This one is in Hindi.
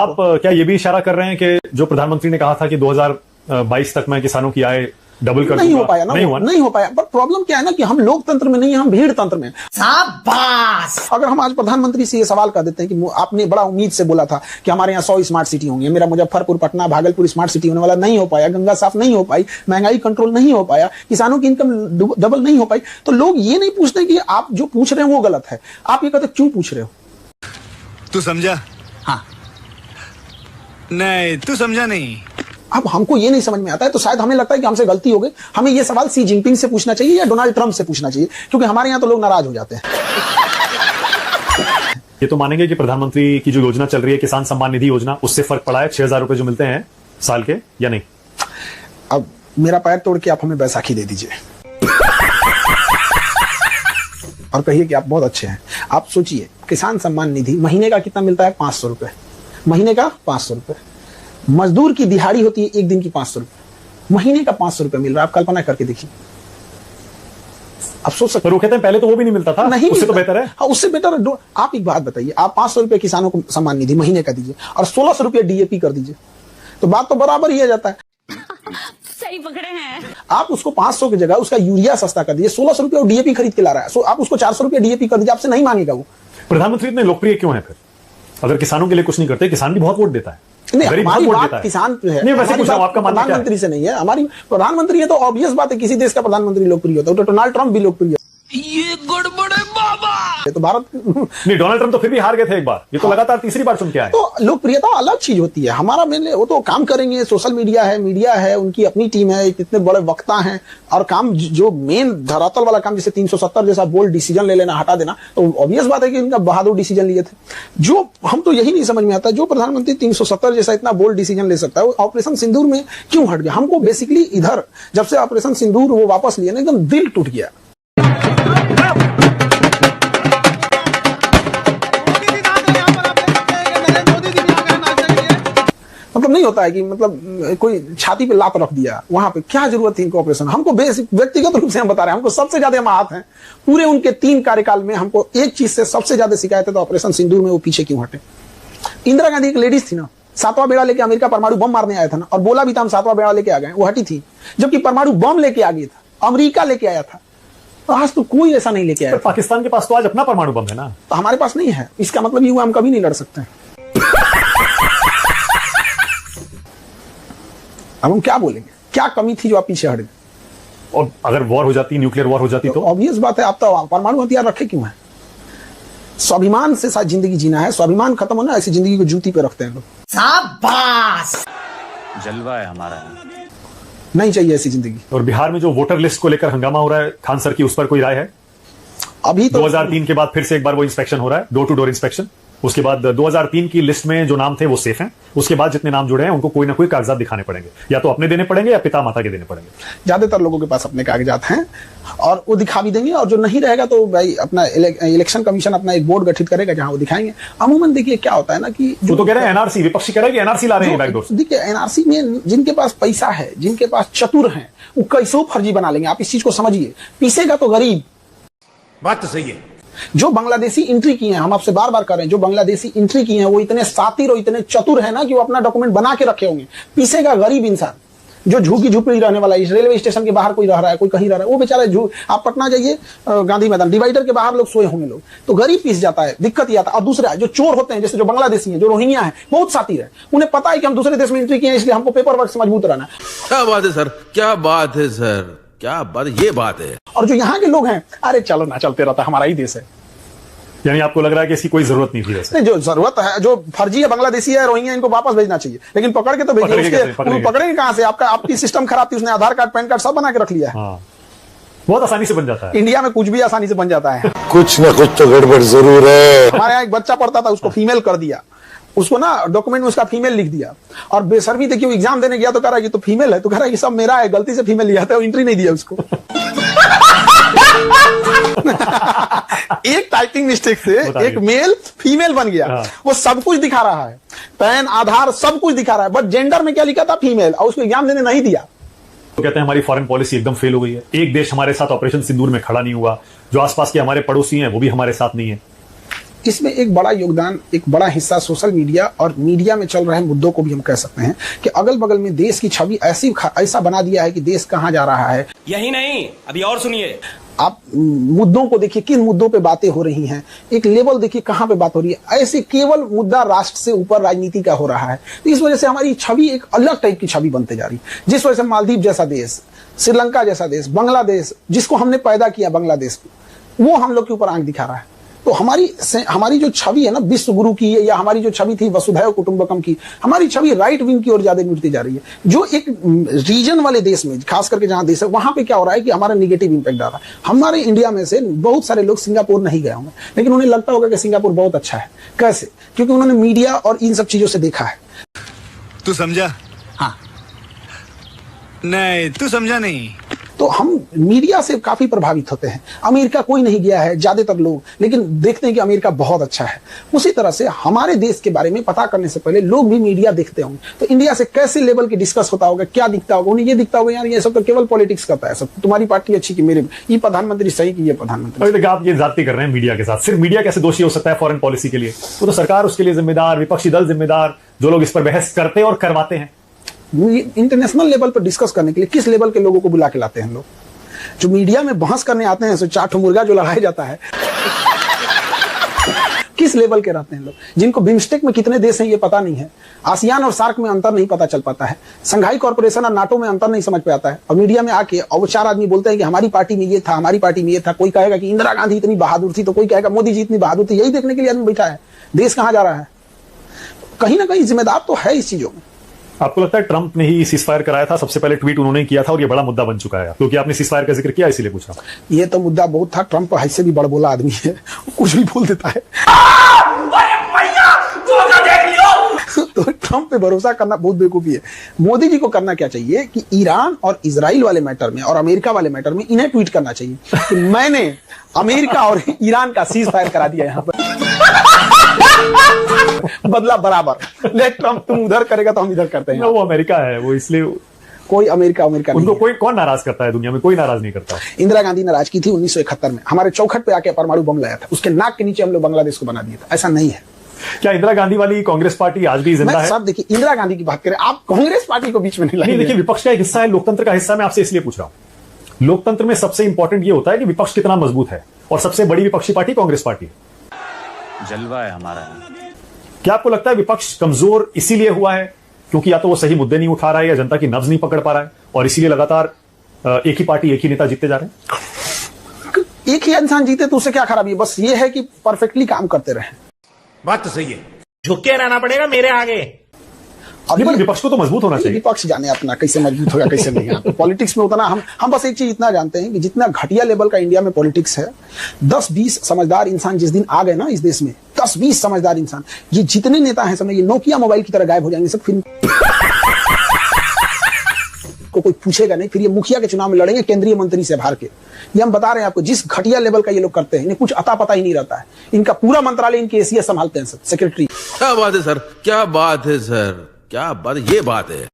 आप क्या ये भी इशारा कर रहे हैं कि जो प्रधानमंत्री ने कहा था कि 2022 तक मैं किसानों की आय डबल कर नहीं हो पाया ना, नहीं हो पाया। पर प्रॉब्लम क्या है ना कि हम लोकतंत्र में नहीं है, हम भीड़ तंत्र में। शाबाश। अगर हम आज प्रधानमंत्री से ये सवाल कर देते हैं कि आपने बड़ा उम्मीद से बोला था कि हमारे यहाँ 100 स्मार्ट सिटी होंगी, मेरा मुजफ्फरपुर, पटना, भागलपुर स्मार्ट सिटी होने वाला, नहीं हो पाया, गंगा साफ नहीं हो पाई, महंगाई कंट्रोल नहीं हो पाया, किसानों की इनकम डबल नहीं हो पाई, तो लोग ये नहीं पूछते कि आप जो पूछ रहे हैं वो गलत है। आप ये कहते क्यों पूछ रहे हो? तू समझा? हाँ। नहीं, तू समझा नहीं। अब हमको ये नहीं समझ में आता है, तो शायद हमें लगता है कि हमसे गलती हो गई। हमें ये सवाल सी जिनपिंग से पूछना चाहिए या डोनाल्ड ट्रंप से पूछना चाहिए, क्योंकि हमारे यहाँ तो लोग नाराज हो जाते हैं। ये तो मानेंगे कि प्रधानमंत्री की जो योजना चल रही है, किसान सम्मान निधि योजना, उससे फर्क पड़ा है 6,000 रुपए जो मिलते हैं साल के, या नहीं? अब मेरा पैर तोड़ के आप हमें बैसाखी दे दीजिए और कहिए कि आप बहुत अच्छे हैं। आप सोचिए, किसान सम्मान निधि महीने का कितना मिलता है? 500 रुपए महीने का। 500 रुपए मजदूर की दिहाड़ी होती है एक दिन की 500 रुपए, महीने का 500 रुपए मिल रहा है। आप कल्पना करके देखिए, आप सोच सकते हैं। कहते हैं पहले तो वो भी नहीं मिलता था, नहीं, उससे तो बेहतर है। हाँ, उससे बेटर। आप एक बात बताइए, आप 500 रुपए किसानों को सम्मान निधि महीने का दीजिए और 1600 रुपए डीएपी कर दीजिए, तो बात तो बराबर ही आ जाता है। सही पकड़े हैं आप उसको 500 की जगह उसका यूरिया सस्ता कर दीजिए, 1600 रुपए और डीएपी खरीद के ला रहा है, आप उसको 400 रुपए डीएपी कर दीजिए, आपसे नहीं मांगेगा वो। प्रधानमंत्री इतने लोकप्रिय क्यों है फिर, अगर किसानों के लिए कुछ नहीं करते? किसान भी बहुत वोट देता है। नहीं, हमारी बात किसान जो है, नहीं, वैसे कुछ आपका प्रधानमंत्री से नहीं है, हमारी प्रधानमंत्री है तो ऑब्वियस बात है, किसी देश का प्रधानमंत्री लोकप्रिय होता है, तो डोनाल्ड ट्रंप भी लोकप्रिय है। ये गड़बड़ है बाबा। तो भारत नहीं, डोनाल्ड ट्रंप तो फिर भी हार गए थे एक बार, ये तो लगातार तीसरी बार चुन के आए। तो लोकप्रियता अलग चीज होती है, हमारा मैंने वो तो काम करेंगे, सोशल मीडिया है, उनकी अपनी टीम है, इतने बड़े वक्ता हैं, और काम जो मेन धरातल वाला काम, जैसे 370 जैसा बोल्ड डिसीजन ले लेना, हटा देना, तो ऑब्वियस बात है कि इनका बहादुर डिसीजन लिए थे। जो हम तो यही नहीं समझ में आता, जो प्रधानमंत्री 370 जैसा इतना बोल्ड डिसीजन ले सकता है, वो ऑपरेशन सिंदूर में क्यों हट गया? हमको बेसिकली इधर जब से ऑपरेशन सिंदूर वो वापस लिया ना, एकदम दिल टूट गया। मतलब नहीं होता है कि मतलब कोई छाती पे लात रख दिया, वहां पे क्या जरूरत थी इनको ऑपरेशन? हमको व्यक्तिगत रूप से हम बता रहे हैं, हमको सबसे ज्यादा हम आहत हैं पूरे उनके 3 कार्यकाल में। हमको एक चीज से सबसे ज्यादा शिकायत है, तो ऑपरेशन सिंदूर में वो पीछे क्यों हटे? इंदिरा गांधी एक लेडीज थी ना, 7वां बेड़ा लेके अमेरिका परमाणु बम मारने आया था ना, और बोला भी था हम 7वां बेड़ा लेके आ गए, वो हटी थी। जबकि परमाणु बम लेके आ गया था, अमेरिका लेके आया था, आज तो कोई ऐसा नहीं लेके आया। पाकिस्तान के पास तो आज अपना परमाणु बम है ना, तो हमारे पास नहीं है। इसका मतलब ये हुआ हम कभी नहीं लड़ सकते। अब हम क्या बोलेंगे? क्या कमी थी जो आप पीछे हट गए? और अगर वॉर हो जाती, न्यूक्लियर वॉर हो जाती, तो ऑब्वियस बात है, आप तो परमाणु हथियार रखे क्यों है? स्वाभिमान से साथ जिंदगी जीना है, स्वाभिमान खत्म होना, ऐसी जिंदगी को जूती पे रखते हैं लोग। शाबाश, जलवा है हमारा, नहीं चाहिए ऐसी जिंदगी। और बिहार में जो वोटर लिस्ट को लेकर हंगामा हो रहा है, खान सर की, उस पर कोई राय है? अभी तो 2003 के बाद फिर से एक बार वो इंस्पेक्शन हो रहा है, डोर टू डोर इंस्पेक्शन। उसके बाद 2003 की लिस्ट में जो नाम थे वो सेफ हैं, उसके बाद जितने नाम जुड़े हैं उनको कोई ना कोई कागजात दिखाने पड़ेंगे, या तो अपने देने पड़ेंगे या पिता माता के देने पड़ेंगे। ज्यादातर लोगों के पास अपने कागजात हैं और वो दिखा भी देंगे, और जो नहीं रहेगा तो भाई अपना इलेक्शन कमीशन अपना एक बोर्ड गठित करेगा जहां वो दिखाएंगे। अमूमन देखिए क्या होता है ना कि जो तो कह रहे हैं एनआरसी, विपक्षी कह रहे हैं कि एनआरसी ला रहे हैं बैकडोर से। देखिए एनआरसी में जिनके पास पैसा है, जिनके पास चतुर हैं, वो कैसे फर्जी बना लेंगे। आप इस चीज को समझिए, पीसेगा तो गरीब। बात तो सही है। जो बांग्लादेशी एंट्री किए हैं, हम आपसे बार बार कर रहे हैं, जो बांग्लादेशी एंट्री किए हैं वो इतने सातिर और इतने चतुर है ना कि वो अपना डॉक्यूमेंट बना के रखे होंगे। पीसेगा गरीब इंसान, जो झुग्गी झुपड़ी रहने वाला है, रेलवे स्टेशन के बाहर कोई रह रहा है, कोई कहीं रह रहा है, वो बेचारा आप पटना जाइए, गांधी मैदान डिवाइडर के बाहर लोग सोए होंगे लोग, तो गरीब पीस जाता है, दिक्कत ही आता है। और दूसरा जो चोर होते हैं, जैसे जो बांग्लादेशी हैं, जो रोहिंग्या है, बहुत सातिर है, उन्हें पता है कि हम दूसरे देश में एंट्री किए हैं, इसलिए हमको पेपर वर्क से मजबूत रहना है। क्या बात है सर, क्या बात है सर, क्या बात, ये बात है। और जो यहाँ के लोग हैं, अरे चलो ना, चलते रहता है, हमारा ही देश है। यानी आपको लग रहा है कि इसकी कोई जरूरत नहीं थी? वैसे नहीं, जो जरूरत है, जो फर्जी है, बांग्लादेशी है, रोहिंग्या, इनको वापस भेजना चाहिए, लेकिन पकड़ के तो भेजिए। पकड़ेंगे कहां से? आपकी सिस्टम खराब थी, उसने आधार कार्ड, पैन कार्ड सब बना के रख लिया है। बहुत आसानी से बन जाता है। इंडिया में कुछ भी आसानी से बन जाता है। कुछ ना कुछ तो गड़बड़ जरूर है। हमारे यहाँ एक बच्चा पढ़ता था, उसको फीमेल कर दिया, उसको ना डॉक्यूमेंट में उसका फीमेल लिख दिया, और बेसरमी देखिए वो एग्जाम देने गया तो कह रहा है कि तो फीमेल है, तो कह रहा है कि सब मेरा है, गलती से फीमेल लिया था, एंट्री नहीं दिया उसको। एक टाइपिंग मिस्टेक से एक मेल फीमेल बन गया। वो सब कुछ दिखा रहा है, पैन, आधार, सब कुछ दिखा रहा है, बट जेंडर में क्या लिखा था? फीमेल, और उसको एग्जाम देने नहीं दिया। तो कहते हैं हमारी फॉरेन पॉलिसी एकदम फेल हो गई है, एक देश हमारे साथ ऑपरेशन सिंदूर में खड़ा नहीं हुआ, जो आसपास के हमारे पड़ोसी हैं वो भी हमारे साथ नहीं है। इसमें एक बड़ा योगदान, एक बड़ा हिस्सा सोशल मीडिया और मीडिया में चल रहे मुद्दों को भी हम कह सकते हैं कि अगल बगल में देश की छवि ऐसा बना दिया है कि देश कहां जा रहा है। यही नहीं, अभी और सुनिए। आप मुद्दों को देखिए, किन मुद्दों पे बातें हो रही हैं, एक लेवल देखिए कहां पे बात हो रही है। ऐसे केवल मुद्दा राष्ट्र से ऊपर राजनीति का हो रहा है। तो इस वजह से हमारी छवि एक अलग टाइप की छवि बनते जा रही है, जिस वजह से मालदीव जैसा देश, श्रीलंका जैसा देश, बांग्लादेश जिसको हमने पैदा किया, बांग्लादेश को, वो हम लोग के ऊपर आंख दिखा रहा है। तो हमारी जो छवि है ना विश्व गुरु की, या हमारी जो छवि थी वसुधैव कुटुंबकम की, हमारी छवि राइट विंग की ओर ज्यादा मिटती जा रही है। जो एक रीजन वाले देश में, खास करके जहां देश है, वहां पे क्या हो रहा है कि हमारा निगेटिव इंपैक्ट आ रहा है। हमारे इंडिया में से बहुत सारे लोग सिंगापुर नहीं गए होंगे, लेकिन उन्हें लगता होगा कि सिंगापुर बहुत अच्छा है। कैसे? क्योंकि उन्होंने मीडिया और इन सब चीजों से देखा है। तू समझा? हाँ, नहीं तू समझा नहीं। तो हम मीडिया से काफी प्रभावित होते हैं। अमेरिका कोई नहीं गया है ज्यादातर लोग, लेकिन देखते हैं कि अमेरिका बहुत अच्छा है। उसी तरह से हमारे देश के बारे में पता करने से पहले लोग भी मीडिया देखते होंगे। तो इंडिया से कैसे लेवल की डिस्कस होता होगा, क्या दिखता होगा, उन्हें ये दिखता होगा यार ये सब तो केवल पॉलिटिक्स करता है, सब तुम्हारी पार्टी अच्छी कि मेरे, ये प्रधानमंत्री सही कि ये प्रधानमंत्री। अभी तक आप ये जाती कर रहे हैं मीडिया के साथ। सिर्फ मीडिया कैसे दोषी हो सकता है फॉरेन पॉलिसी के लिए? वो तो सरकार उसके लिए जिम्मेदार, विपक्षी दल जिम्मेदार, जो लोग इस पर बहस करते और करवाते हैं। इंटरनेशनल लेवल पर डिस्कस करने के लिए किस लेवल के लोगों को बुला के लाते हैं लोग? जो मीडिया में बहस करने आते हैं, सो चाट मुर्गा जो लड़ाया जाता है, किस लेवल के रहते हैं लोग, जिनको बिम्स्टेक में कितने देश हैं ये पता नहीं है, आसियान और सार्क में अंतर नहीं पता चल पाता है, संघाई कॉर्पोरेशन और नाटो में अंतर नहीं समझ पाता है। और मीडिया में आके और वो चार आदमी बोलते हैं कि हमारी पार्टी में ये था, हमारी पार्टी में ये था। कोई कहेगा कि इंदिरा गांधी इतनी बहादुर थी, तो कोई कहेगा मोदी जी इतनी बहादुर थी। यही देखने के लिए आदमी बैठा है। देश कहां जा रहा है? कहीं ना कहीं जिम्मेदार तो है इस चीजों में। आपको लगता है ट्रंप ने ही सीजफायर कराया था? सबसे पहले ट्वीट उन्होंने किया था और ये बड़ा मुद्दा बन चुका है, क्योंकि आपने सीजफायर का जिक्र किया, इसीलिए पूछ रहा हूं। ये तो मुद्दा बहुत था। ट्रंप ऐसे भी बड़बोला आदमी है, कुछ भी बोल देता है। तो ट्रंप पे भरोसा करना बहुत बेवकूफी है। मोदी जी को करना क्या चाहिए कि ईरान और इजराइल वाले मैटर में और अमेरिका वाले मैटर में इन्हें ट्वीट करना चाहिए कि मैंने अमेरिका और ईरान का सीज फायर करा दिया यहां पर, बदला बराबर। ले ट्रंप तुम उधर करेगा तो हम इधर करते हैं। वो अमेरिका है, वो इसलिए कोई अमेरिका उनको कोई कौन नाराज करता है दुनिया में? कोई नाराज नहीं करता। इंदिरा गांधी नाराज की थी 1971 में, हमारे चौखट पे आके परमाणु बम लाया था, उसके नाक के नीचे हम लोग बांग्लादेश को बना दिया था। ऐसा नहीं है। क्या इंदिरा गांधी वाली कांग्रेस पार्टी आज भी जिंदा है? सब देखिए, इंदिरा गांधी की बात करें, आप कांग्रेस पार्टी को बीच में नहीं लाइए। देखिए, विपक्ष का एक हिस्सा है, लोकतंत्र का हिस्सा। मैं आपसे इसलिए पूछ रहा हूं, लोकतंत्र में सबसे इंपॉर्टेंट ये होता है कि विपक्ष कितना मजबूत है, और सबसे बड़ी विपक्षी पार्टी कांग्रेस पार्टी है। जलवा है हमारा। क्या आपको लगता है विपक्ष कमजोर इसीलिए हुआ है क्योंकि या तो वो सही मुद्दे नहीं उठा रहा है, या जनता की नब्ज नहीं पकड़ पा रहा है, और इसीलिए लगातार एक ही पार्टी, एक ही नेता जीतते जा रहे हैं? एक ही इंसान जीते तो उससे क्या खराबी है? बस ये है कि परफेक्टली काम करते रहे। बात तो सही है। झुक के रहना पड़ेगा मेरे आगे। अभी विपक्ष को तो मजबूत होना चाहिए। विपक्ष जाने अपना कैसे मजबूत होगा कैसे नहीं। पॉलिटिक्स में उतना हम बस एक चीज इतना जानते हैं कि जितना घटिया लेवल का इंडिया में पॉलिटिक्स है, 10-20 समझदार इंसान जिस दिन आ गए ना इस देश में, 10-20 समझदार इंसान, ये जितने नेता हैं समय, ये नोकिया मोबाइल की तरह गायब हो जाएंगे सब। फिर को कोई पूछेगा नहीं। फिर ये मुखिया के चुनाव में लड़ेंगे केंद्रीय मंत्री से हार के। ये हम बता रहे हैं आपको, जिस घटिया लेवल का ये लोग करते हैं, इन्हें कुछ अता पता ही नहीं रहता है। इनका पूरा मंत्रालय इनके एसीएस संभालते हैं, सब सेक्रेटरी। क्या बात है सर, क्या बात है सर, क्या बात, ये बात है।